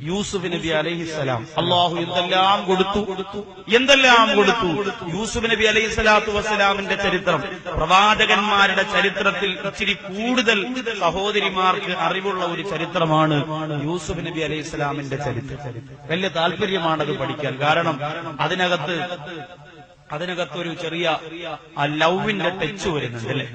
യൂസുഫ് നബി അലൈഹിസ്സലാം അള്ളാഹു എന്തെല്ലാം കൊടുത്തു. യൂസുഫ് നബി അലൈഹി സ്വലാത്തു വസ്സലാമിന്റെ ചരിത്രം പ്രവാചകന്മാരുടെ ചരിത്രത്തിൽ ഇച്ചിരി കൂടുതൽ സഹോദരിമാർക്ക് അറിവുള്ള ഒരു ചരിത്രമാണ് യൂസുഫ് നബി അലൈഹി സ്വലാമിന്റെ ചരിത്രം. വലിയ താല്പര്യമാണത് പഠിക്കാൻ. കാരണം അതിനകത്തൊരു ചെറിയ ലവിന്റെ ടച്ച് വരുന്നുണ്ട് അല്ലെ.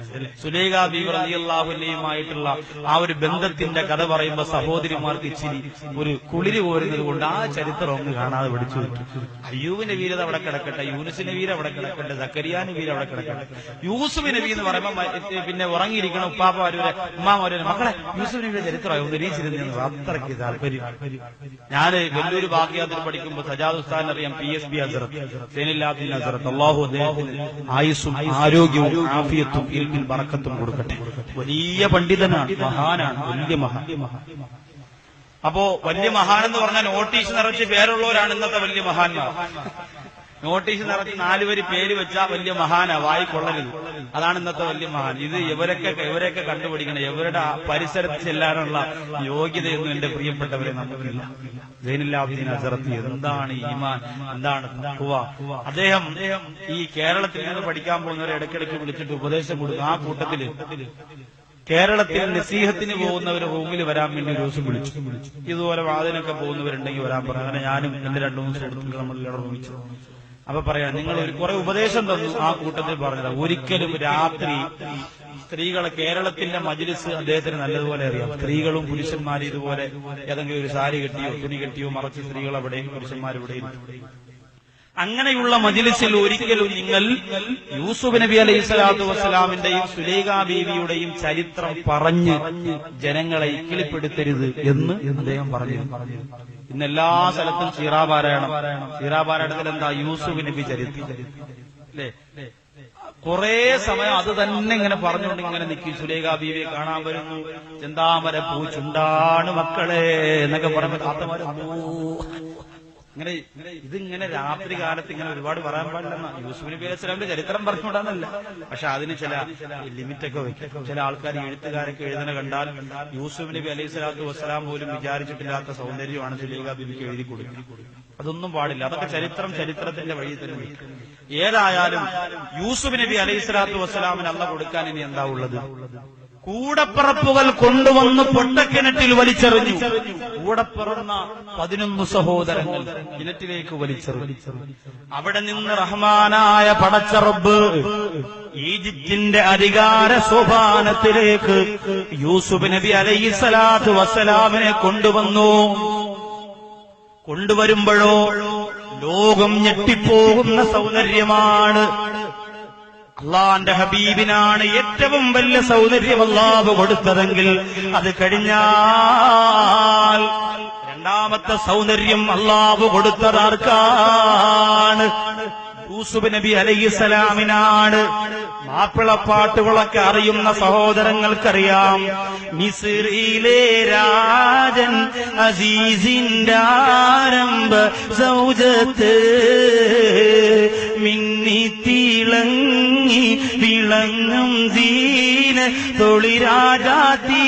സുലൈഖ ബീവി റളിയല്ലാഹു അൻഹയുമായിട്ടുള്ള ആ ഒരു ബന്ധത്തിന്റെ കഥ പറയുമ്പോൾ സഹോദരിമാർക്ക് ഇച്ചിരി ഒരു കുളിര് പോരുന്നത് കൊണ്ട് ആ ചരിത്രം ഒന്ന് കാണാതെ പഠിച്ചു വെക്കും. അയ്യൂബിന്റെ വീരത അവിടെ കിടക്കട്ടെ, യൂനുസിന്റെ വീര അവിടെ കിടക്കട്ടെ, സക്കരിയാന്റെ വീര അവിടെ കിടക്കട്ടെ. യൂസുഫ് നബി എന്ന് പറയുമ്പോൾ പിന്നെ ഉറങ്ങിയിരിക്കണം ഉപ്പാപ്പാരൂരെ ഉമ്മാമാരൂരെ മക്കളെ യൂസുഫ് നബിയുടെ ചരിത്രമായി ഒന്ന് നിരീക്ഷിച്ചിരുന്നു. അത്രയ്ക്ക് താല്പര്യം. ഞാന് വെല്ലൂർ ബാക്കിയാത്തിൽ പഠിക്കുമ്പോൾ സജാദ് ഉസ്താദിനെ അറിയാം, PSB ഹസ്രത്ത് സൈനുല്ലാബ്ദീൻ ഹസ്രത്ത്. അള്ളാഹു അദ്ദേഹത്തിന് ആയുസ്സും ആരോഗ്യവും ആഫിയത്തും ഇൽമിൽ ബറക്കത്തും കൊടുക്കട്ടെ. വലിയ പണ്ഡിതനാണ്, മഹാനാണ്, വലിയ മഹാൻ. അപ്പോ വലിയ മഹാൻ എന്ന് പറഞ്ഞാൽ നോട്ടീസ് നിറച്ച് പേരുള്ളവരാണ് ഇന്നത്തെ വലിയ മഹാന്മാർ. നോട്ടീസ് നിറച്ച് 4 വരി പേര് വെച്ചാൽ വലിയ മഹാനാ, വായിക്കൊള്ളരുത്. അതാണ് ഇന്നത്തെ വലിയ മഹാൻ. ഇത് ഇവരൊക്കെ കണ്ടുപിടിക്കണം. ഇവരുടെ പരിസരത്ത് ചെല്ലാനുള്ള യോഗ്യതയൊന്നും എന്റെ പ്രിയപ്പെട്ടവരെ നമുക്കില്ല. സൈനുല്ലാബ്ദീൻ ഹസ്രത്ത് എന്താണ് ഈമാൻ, എന്താണ് തഖ്വ. അദ്ദേഹം ഈ കേരളത്തിൽ നിന്ന് പഠിക്കാൻ പോകുന്നവരെ ഇടയ്ക്കിടയ്ക്ക് വിളിച്ചിട്ട് ഉപദേശം കൊടുക്കും. ആ കൂട്ടത്തില് കേരളത്തിൽ നസീഹത്തിന് പോകുന്നവർ റൂമിൽ വരാൻ വേണ്ടി ഒരു ദിവസം വിളിച്ചു. ഇതുപോലെ വാതിനൊക്കെ പോകുന്നവരുണ്ടെങ്കിൽ വരാൻ പറഞ്ഞു. അങ്ങനെ ഞാനും എന്റെ 2-3 സുഹൃത്തുക്കൾ നമ്മൾ വിളിച്ചു. അപ്പൊ പറയാം, നിങ്ങൾ കുറെ ഉപദേശം തന്നു. ആ കൂട്ടത്തിൽ പറഞ്ഞത് ഒരിക്കലും രാത്രി സ്ത്രീകളെ, കേരളത്തിന്റെ മജ്‌ലിസ് അദ്ദേഹത്തിന് നല്ലതുപോലെ അറിയാം. സ്ത്രീകളും പുരുഷന്മാരും ഇതുപോലെ ഏതെങ്കിലും ഒരു സാരി കെട്ടിയോ തുണി കെട്ടിയോ മറച്ച് സ്ത്രീകൾ അവിടെയും പുരുഷന്മാരിവിടെയും. അങ്ങനെയുള്ള മജ്‌ലിസിൽ ഒരിക്കലും നിങ്ങൾ യൂസുഫ് നബി അലൈഹി സ്വലാത്തു വസ്സലാമിന്റെയും സുലൈഖ ബീവിയുടെയും ചരിത്രം പറഞ്ഞ് ജനങ്ങളെ ഇക്കിളിപ്പെടുത്തരുത് എന്ന് അദ്ദേഹം പറഞ്ഞു. ഇന്ന് എല്ലാ സ്ഥലത്തും സീറാപാരായണത്തിൽ എന്താ യൂസുഫ് നബി ചരിത്രം അല്ലേ. കുറെ സമയം അത് തന്നെ ഇങ്ങനെ പറഞ്ഞുകൊണ്ട് ഇങ്ങനെ നിൽക്കും. സുലൈഖ ബീവിയെ കാണാൻ വരുന്നു, ചെന്താമര പൂ ചുണ്ടാണ് മക്കളെ എന്നൊക്കെ പറയുമ്പോൾ താത്തമാര് ഇങ്ങനെ ഇതിങ്ങനെ രാത്രി കാലത്ത് ഇങ്ങനെ ഒരുപാട് പറയാൻ പാടില്ലെന്ന. യൂസുഫ് നബി അലൈഹി സ്വലാമിന്റെ ചരിത്രം പറഞ്ഞുകൂടാന്നല്ല, പക്ഷെ അതിന് ചില ലിമിറ്റൊക്കെ വെക്കും. ചില ആൾക്കാർ എഴുത്തുകാരൊക്കെ എഴുതുന്ന കണ്ടാൽ യൂസുഫ് നബി അലൈഹി സ്വലാത്തു വസ്സലാം പോലും വിചാരിച്ചിട്ടില്ലാത്ത സൗന്ദര്യമാണ് സുലൈഖ ബീവിക്ക് എഴുതി കൊടുക്കുന്നത്. അതൊന്നും പാടില്ല. അതൊക്കെ ചരിത്രത്തിന്റെ വഴി തന്നെ. ഏതായാലും യൂസുഫ് നബി അലൈഹി സ്വലാത്തു വസ്സലാമിന് അള്ളാഹ് കൊടുക്കാൻ ഇനി എന്താ ഉള്ളത്? കൂടപ്പിറപ്പുകൾ കൊണ്ടുവന്ന് പൊട്ടക്കിണറ്റിൽ വലിച്ചെറിഞ്ഞു. കൂടെ പിറന്ന 11 സഹോദരങ്ങൾ കിണറ്റിലേക്ക് വലിച്ചെറിഞ്ഞു. അവിടെ നിന്ന് റഹ്മാനായ പടച്ച റബ്ബ് ഈജിപ്തിന്റെ അധികാര സോപാനത്തിലേക്ക് യൂസുഫ് നബി അലൈഹി സ്വലാത്തു വസ്സലാമിനെ കൊണ്ടുവരുമ്പോഴോ ലോകം ഞെട്ടിപ്പോകുന്ന സൗന്ദര്യമാണ്. അള്ളാന്റെ ഹബീബിനാണ് ഏറ്റവും വലിയ സൗന്ദര്യം അല്ലാഹു കൊടുത്തതെങ്കിൽ അത് കഴിഞ്ഞാൽ രണ്ടാമത്തെ സൗന്ദര്യം അല്ലാഹു കൊടുത്തതാർക്കാണ്? യൂസുഫ് നബി അലൈഹിസ്സലാമിനാണ്. മാപ്പിളപ്പാട്ടുകളൊക്കെ അറിയുന്ന സഹോദരങ്ങൾക്കറിയാം. മിസ്രിലെ രാജൻ അസീസിന്റെ ആരംഭ സൗജത്ത് മിന്നിത്തിളങ്ങി വിളങ്ങും ദീന തൊളിരാജാത്തി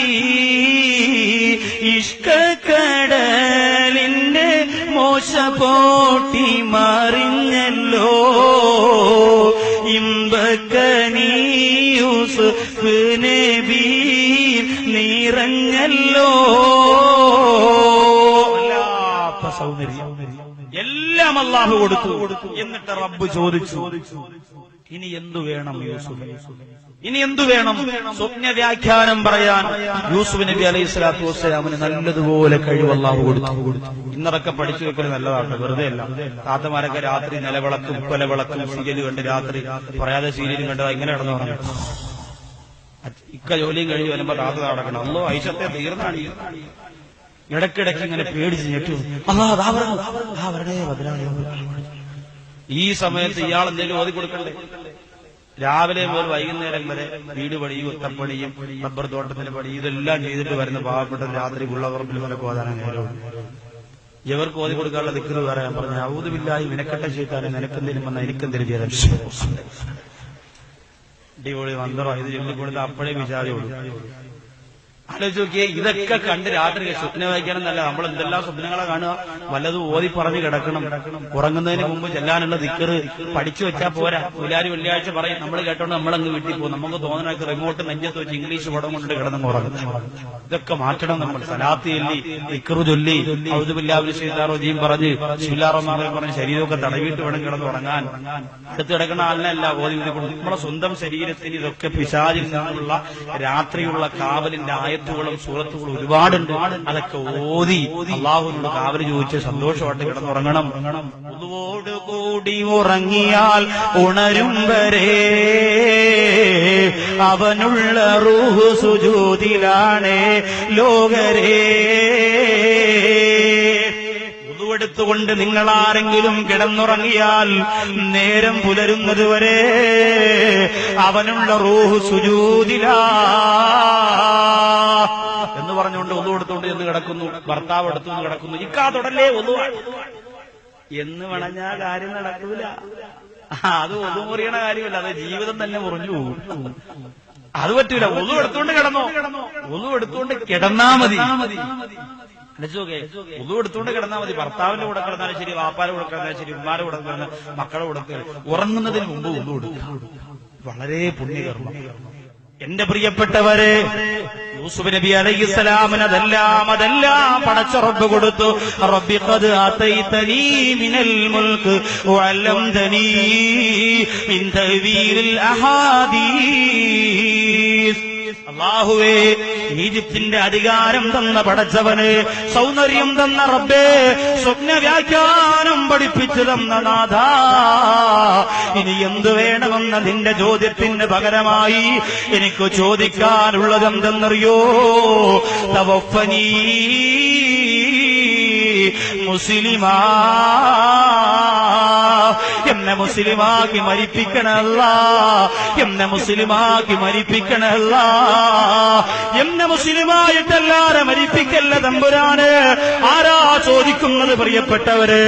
ഇഷ്കക്കടലിന്റെ മോശ പോട്ടി മറിഞ്ഞല്ലോ ഇമ്പക്കനീ യൂസുഫ് നബി നിറഞ്ഞല്ലോ. സൗന്ദര്യം എല്ലാം അല്ലാഹു കൊടുത്തു. എന്നിട്ട് റബ്ബ് ചോദിച്ചു, ഇനി എന്തു വേണം യൂസുഫ്? ഇനി എന്തു വേണം? സ്വപ്ന വ്യാഖ്യാനം പറയാൻ യൂസുഫ് നബി അലൈഹി സ്വലാത്തു വസ്സലാമിന് നല്ലതുപോലെ കഴിവ് അല്ലാഹു കൊടുത്തു. ഇന്നതൊക്കെ പഠിച്ചു വെക്കുന്നത് നല്ലതാണ്, വെറുതെ അല്ല. താത്തമാരൊക്കെ രാത്രി നിലവിളക്കും കൊലവിളക്കും സീരിയൽ കണ്ട് രാത്രി പറയാതെ സീരിയലും കണ്ടത് ഇങ്ങനെ കിടന്നു പറഞ്ഞു. ഇക്ക ജോലിയും കഴിഞ്ഞ് വരുമ്പോ താത്ത നടക്കണം. അല്ലോ ഐശത്തെ തീർന്നാണ്. ഇടയ്ക്കിടയ്ക്ക് ഇങ്ങനെ പേടിച്ച് ഞെട്ടു. ഈ സമയത്ത് ഇയാൾ എന്തെങ്കിലും ഓതി കൊടുക്കണ്ടേ? രാവിലെ മുതൽ വൈകുന്നേരം വരെ വീട് പണിയും ഒത്തപ്പണിയും റബ്ബർ തോട്ടത്തിന്റെ പണി ഇതെല്ലാം ചെയ്തിട്ട് വരുന്ന പാവപ്പെട്ട രാത്രി ഉള്ളവർപ്പിൽ പോലെ ഓതാനാണ് നേരമുണ്ട്. ഇവർക്ക് ഓതി കൊടുക്കാനുള്ള ദിക്ർ വേറെ. ഞാൻ പറഞ്ഞു, ഔദു ബില്ലാഹി മിനക്കട്ട ശൈത്താനെ, നിനക്കെന്തെങ്കിലും വന്നാൽ എനിക്കെന്തെങ്കിലും ചെയ്യാൻ അടിപൊളി മന്ത്രം ഇത് ചൊല്ലിക്കൊടുത്ത് അപ്പോഴേ വിചാരിയുള്ളൂ. ആലോചിച്ച് നോക്കിയേ, ഇതൊക്കെ കണ്ട് രാത്രി സ്വപ്നം വായിക്കാനെന്നല്ല, നമ്മൾ എന്തെല്ലാം സ്വപ്നങ്ങളെ കാണുക. വല്ലതും ഓതി പറഞ്ഞു കിടക്കണം. ഉറങ്ങുന്നതിന് മുമ്പ് ചെല്ലാനുള്ള ദിക്റ് പഠിച്ചു വെച്ചാൽ പോരാ. പുലാരി വെള്ളിയാഴ്ച പറയും, നമ്മൾ കേട്ടോണ്ട് നമ്മളങ്ങ് വീട്ടിൽ പോകും. നമുക്ക് തോന്നണക്ക് റിമോട്ട് നെഞ്ചത്ത് വെച്ച് ഇംഗ്ലീഷ് പടം കൊണ്ട് കിടന്നു ഉറങ്ങും. ഇതൊക്കെ മാറ്റണം നമ്മൾ. സലാത്ത് ചൊല്ലി, ദിക്റ് ചൊല്ലി, ഔദു ബില്ലാഹി ശൈത്താനിർ റജീം പറഞ്ഞ്, ബിസ്മില്ലാഹിർ റഹ്മാനിർ റഹീം പറഞ്ഞ് ശരീരമൊക്കെ തടവിയിട്ട് വേണം കിടന്ന് ഉറങ്ങാൻ. അടുത്ത് കിടക്കുന്ന ആളിനല്ല ഓതി കൊണ്ട്. നമ്മളെ സ്വന്തം ശരീരത്തിന് ഇതൊക്കെ പിശാചിൽ നിന്നുള്ള രാത്രിയുള്ള കാവലിന്റെ ആയത്തുകളും സൂറത്തുകളും ഒരുപാടുണ്ട്. അതൊക്കെ ഓതി അള്ളാഹുവിനോട് കാവല് ചോദിച്ച് സന്തോഷമായിട്ട് കിടന്നുറങ്ങണം. കൂടി ഉറങ്ങിയാൽ ഉണരും വരെ അവനുള്ള റൂഹ് സുജൂദിലാണ് ലോകരേ. എടുത്തുകൊണ്ട് നിങ്ങൾ ആരെങ്കിലും കിടന്നുറങ്ങിയാൽ നേരം പുലരുന്നത് വരെ അവനുള്ള റൂഹ് സുജൂദിലാ എന്ന് പറഞ്ഞുകൊണ്ട് ഒന്നു എടുത്തുകൊണ്ട് എന്ന് കിടക്കുന്നു. ഭർത്താവ് എടുത്തുകൊണ്ട് കിടക്കുന്നു. ഇക്കാ തൊടല്ലേ ഒന്നു എന്ന് പറഞ്ഞാ കാര്യം നടക്കൂല. അത് ഒന്നു മുറിയണ കാര്യമല്ല, അത് ജീവിതം തന്നെ മുറിഞ്ഞു പോകും. അത് പറ്റൂല. ഒന്നു എടുത്തുകൊണ്ട് കിടന്നോ, ഒന്നു എടുത്തുകൊണ്ട് കിടന്നാ മതി. ഉദു എടുത്തുകൊണ്ട് കിടന്നാൽ മതി. ഭർത്താവിന്റെ കൂടെ കിടന്നാലും ശരി, വാപ്പാന്റെ കൂടെ കിടന്നാലും ശരി, ഉമ്മാരുടെ കൂടെ കിടന്ന മക്കളുടെ കൂടെ ഉറങ്ങുന്നതിന് മുമ്പ് ഉദു എടുക്കുക. വളരെ പുണ്യകർമ്മം. എന്റെ പ്രിയപ്പെട്ടവരെ, യൂസുഫ് നബി അലൈഹിസ്സലാമിന് അതെല്ലാം പടച്ച റബ്ബ് കൊടുത്തു. റബ്ബി ഖദ് ആതൈതനീ മിനൽ മുൽക്ക് വഅല്ലംതനീ മിൻ തഅ്വീലിൽ അഹാദീസ്. അല്ലാഹുവേ, ഈജിപ്തിന്റെ അധികാരം തന്ന പടച്ചവന്, സൗന്ദര്യം തന്ന റബ്ബേ, സ്വപ്ന വ്യാഖ്യാനം പഠിപ്പിച്ചു തന്ന നാഥ, ഇനി എന്തു വേണമെന്ന നിന്റെ ചോദ്യത്തിന് പകരമായി എനിക്ക് ചോദിക്കാനുള്ളതെന്തെന്നറിയോ? തവഫനീ മുസ്ലിമാ, എന്നെ മുസ്ലിമാക്കി മരിപ്പിക്കണല്ല, എന്നെ മുസ്ലിമാക്കി മരിപ്പിക്കണല്ല, എന്നെ മുസ്ലിമായിട്ടല്ലാതെ മരിപ്പിക്കല്ല തമ്പുരാന്. ആരാ ചോദിക്കുന്നത്? പ്രിയപ്പെട്ടവര്,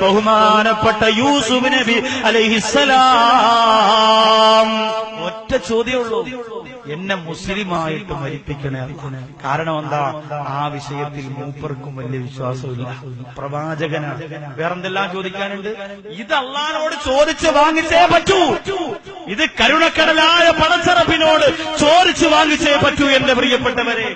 ബഹുമാനപ്പെട്ട യൂസുഫ് നബി അലൈഹിസ്സലാം. ഒറ്റ ചോദ്യമുള്ളൂ, എന്നെ മുസ്ലിമായിട്ട് മരിപ്പിക്കണേ. കാരണം എന്താ? ആ വിഷയത്തിൽ മൂപ്പർക്കും വലിയ വിശ്വാസമില്ല. പ്രവാചകനാണ്. വേറെന്തെല്ലാം ചോദിക്കാനുണ്ട്? ഇത് അല്ലാഹുവോട് ചോദിച്ച് വാങ്ങിച്ചേ പറ്റൂ. ഇത് കരുണക്കടലായ പടച്ചറബിനോട് ചോദിച്ച് വാങ്ങിച്ചേ പറ്റൂ. എന്റെ പ്രിയപ്പെട്ടവരെ,